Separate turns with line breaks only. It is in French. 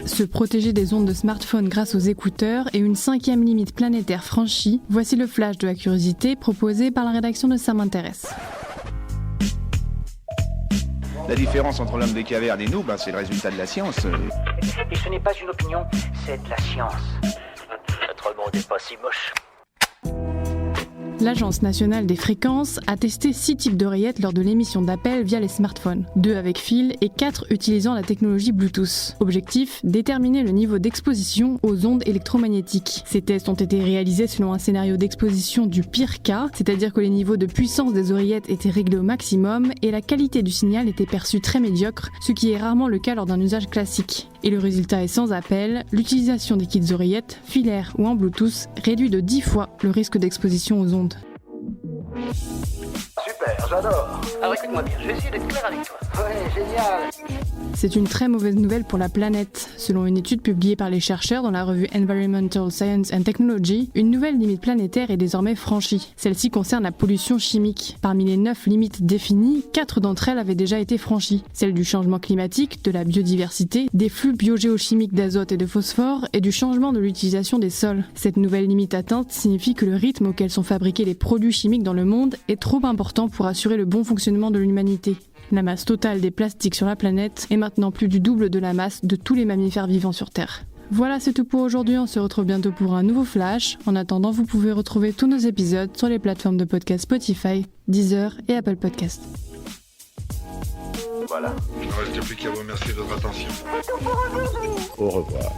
Se protéger des ondes de smartphone grâce aux écouteurs et une 5e limite planétaire franchie, voici le flash de la curiosité proposé par la rédaction de Ça m'intéresse.
La différence entre l'homme des cavernes et nous, c'est le résultat de la science.
Et ce n'est pas une opinion, c'est de la science. Notre monde n'est pas si moche.
L'Agence nationale des fréquences a testé 6 types d'oreillettes lors de l'émission d'appel via les smartphones, 2 avec fil et 4 utilisant la technologie Bluetooth. Objectif, déterminer le niveau d'exposition aux ondes électromagnétiques. Ces tests ont été réalisés selon un scénario d'exposition du pire cas, c'est-à-dire que les niveaux de puissance des oreillettes étaient réglés au maximum et la qualité du signal était perçue très médiocre, ce qui est rarement le cas lors d'un usage classique. Et le résultat est sans appel, l'utilisation des kits oreillettes, filaires ou en Bluetooth, réduit de 10 fois le risque d'exposition aux ondes.
Super, j'adore. Alors écoute-moi bien, je vais essayer d'être clair avec toi. Ouais, génial.
C'est une très mauvaise nouvelle pour la planète. Selon une étude publiée par les chercheurs dans la revue Environmental Science and Technology, une nouvelle limite planétaire est désormais franchie. Celle-ci concerne la pollution chimique. Parmi les 9 limites définies, 4 d'entre elles avaient déjà été franchies. Celle du changement climatique, de la biodiversité, des flux biogéochimiques d'azote et de phosphore et du changement de l'utilisation des sols. Cette nouvelle limite atteinte signifie que le rythme auquel sont fabriqués les produits chimiques dans le monde est trop important pour assurer le bon fonctionnement de l'humanité. La masse totale des plastiques sur la planète est maintenant plus du double de la masse de tous les mammifères vivants sur Terre. Voilà, c'est tout pour aujourd'hui, on se retrouve bientôt pour un nouveau flash. En attendant, vous pouvez retrouver tous nos épisodes sur les plateformes de podcast Spotify, Deezer et Apple Podcasts.
Voilà. Il ne reste plus qu'à vous remercier de votre attention.
Au revoir.